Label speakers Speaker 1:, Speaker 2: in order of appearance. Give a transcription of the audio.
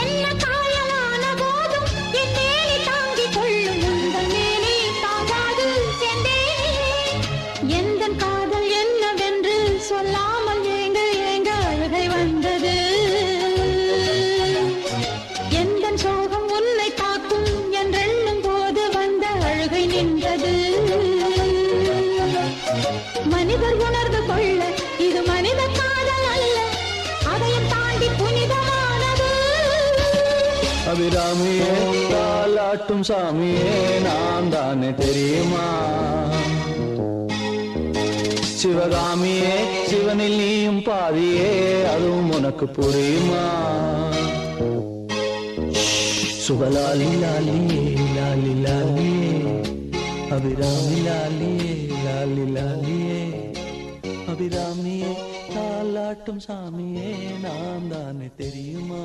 Speaker 1: என்ன காயலான போதும் என் மேனி தாங்கிக் கொள்ளும் உங்கள் மேனி தாங்காது சென்றேனே. எந்தன் காதல் என்னவென்று சொல்லாமல் ஏங்க ஏங்க அழுகை வந்தது. எந்தன் சோகம் உன்னை தாக்கும் என்றெண்ணும் போது வந்த அழுகை நின்றது. மனிதர் உணர்ந்து கொள்ள இது மனித காதல் அல்ல, அதையும் தாண்டி புனிதமானது.
Speaker 2: அபிராமியே தாலாட்டும் சாமியே நான் தானே தெரியுமா? சிவகாமியே சிவனில் நீயும் பாதியே அதுவும் உனக்கு புரியுமா? சுபலாலி லாலியே லாலி லாலியே அபிராமி லாலியே லாலி லாலியே அபிராமியே தாலாட்டும் சாமியே நான் தானே தெரியுமா?